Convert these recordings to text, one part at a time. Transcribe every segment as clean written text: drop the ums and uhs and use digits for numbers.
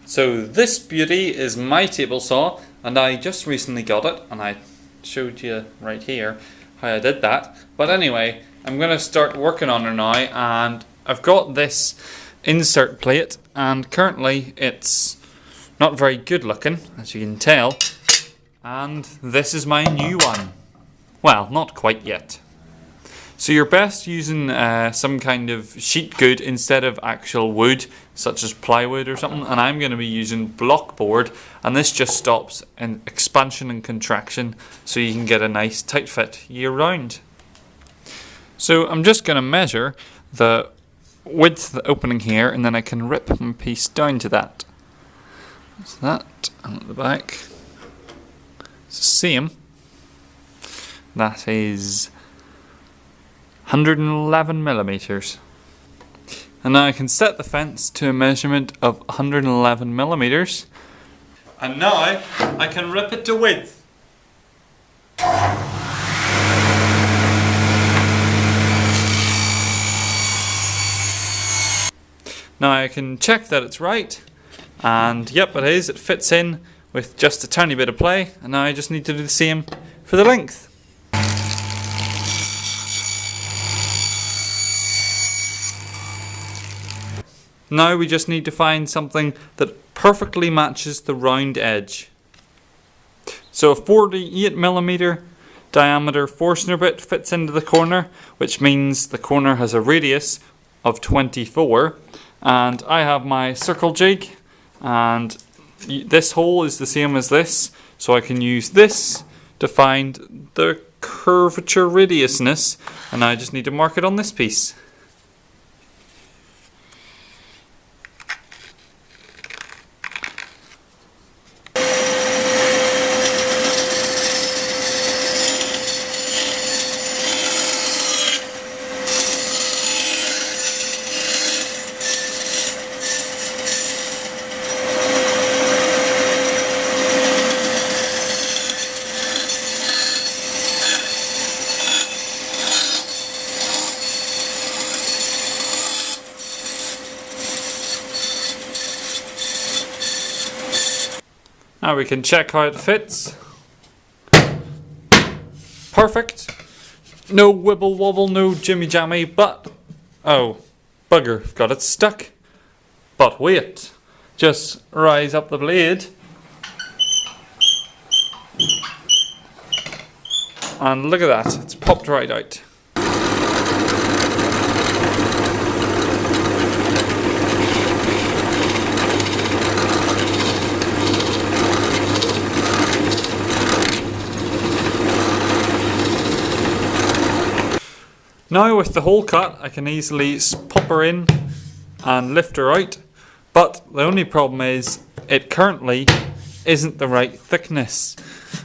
So this beauty is my table saw, and I just recently got it, and I showed you right here how I did that. But anyway, I'm going to start working on her now, and I've got this insert plate, and currently it's not very good looking, as you can tell, and this is my new one. Well, not quite yet. So you're best using some kind of sheet good instead of actual wood, such as plywood or something, and I'm going to be using block board, and this just stops an expansion and contraction so you can get a nice tight fit year round. So I'm just going to measure the width of the opening here, and then I can rip my piece down to that. That's that, and at the back it's the same. That is 111 millimeters. And now I can set the fence to a measurement of 111 millimeters. And now I can rip it to width. Now I can check that it's right, and yep, it is. It fits in with just a tiny bit of play, and now I just need to do the same for the length. Now we just need to find something that perfectly matches the round edge. So a 48mm diameter Forstner bit fits into the corner, which means the corner has a radius of 24, and I have my circle jig, and this hole is the same as this, so I can use this to find the curvature radiusness, and I just need to mark it on this piece. Now we can check how it fits. Perfect. No wibble wobble, no jimmy jammy, but oh, bugger, got it stuck. But wait, just rise up the blade and look at that, it's popped right out. Now with the hole cut, I can easily pop her in and lift her out, but the only problem is it currently isn't the right thickness,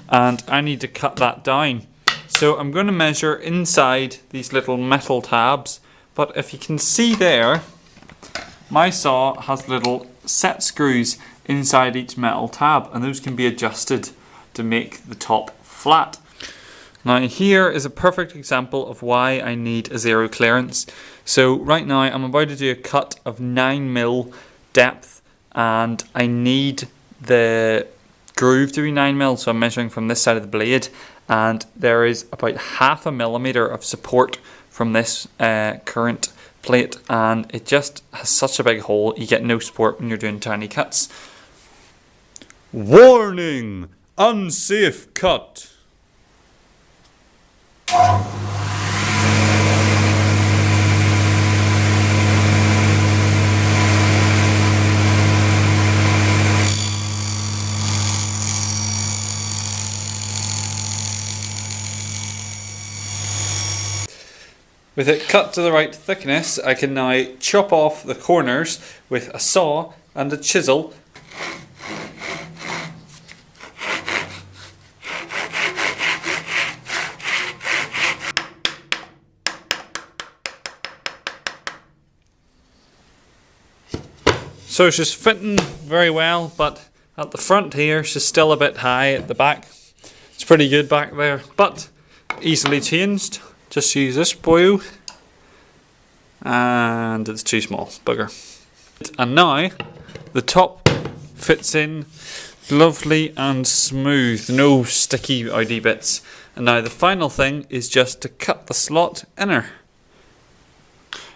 and I need to cut that down. So I'm going to measure inside these little metal tabs, but if you can see there, my saw has little set screws inside each metal tab, and those can be adjusted to make the top flat. Now here is a perfect example of why I need a zero clearance. So right now I'm about to do a cut of 9mm depth, and I need the groove to be 9mm, so I'm measuring from this side of the blade, and there is about 0.5 millimeter of support from this current plate, and it just has such a big hole you get no support when you're doing tiny cuts. Warning! Unsafe cut! With it cut to the right thickness, I can now chop off the corners with a saw and a chisel. So she's fitting very well, but at the front here she's still a bit high. At the back it's pretty good back there, but easily changed. Just use this boil, and it's too small, bugger. And now the top fits in lovely and smooth, no sticky outy bits. And now the final thing is just to cut the slot inner.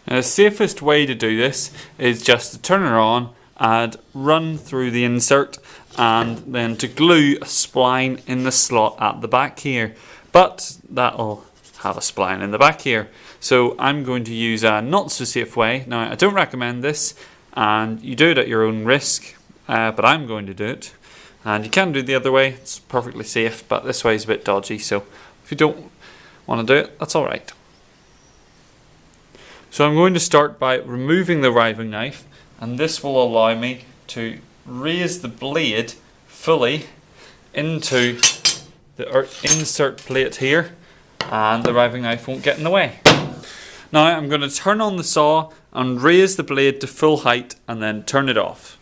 Now the safest way to do this is just to turn it on and run through the insert, and then to glue a spline in the slot at the back here. But that'll have a spline in the back here. So I'm going to use a not so safe way. Now I don't recommend this, and you do it at your own risk, but I'm going to do it. And you can do it the other way, it's perfectly safe, but this way is a bit dodgy, so if you don't want to do it, that's alright. So I'm going to start by removing the riving knife, and this will allow me to raise the blade fully into the insert plate here, and the riving knife won't get in the way. Now I'm going to turn on the saw and raise the blade to full height and then turn it off.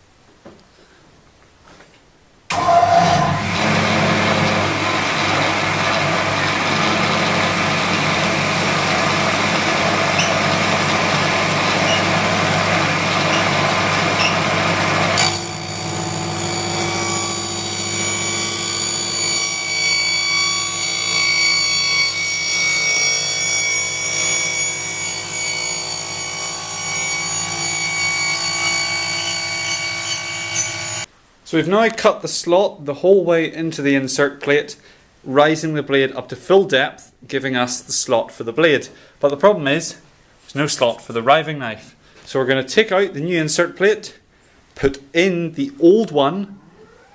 So we've now cut the slot the whole way into the insert plate, rising the blade up to full depth, giving us the slot for the blade. But the problem is, there's no slot for the riving knife. So we're going to take out the new insert plate, put in the old one,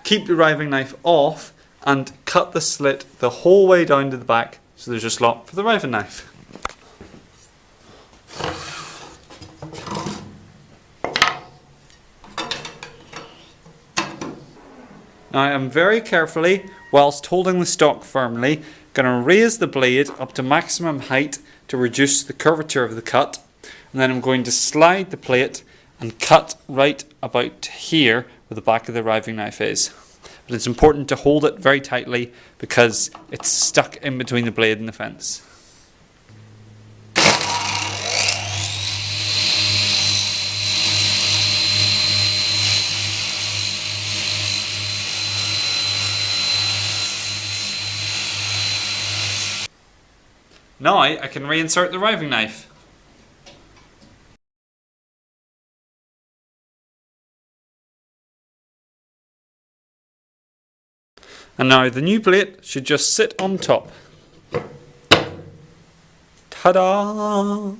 keep the riving knife off, and cut the slit the whole way down to the back, so there's a slot for the riving knife. Now I am very carefully, whilst holding the stock firmly, going to raise the blade up to maximum height to reduce the curvature of the cut, and then I'm going to slide the plate and cut right about here where the back of the riving knife is. But it's important to hold it very tightly because it's stuck in between the blade and the fence. Now I can reinsert the riving knife. And now the new plate should just sit on top. Ta-da!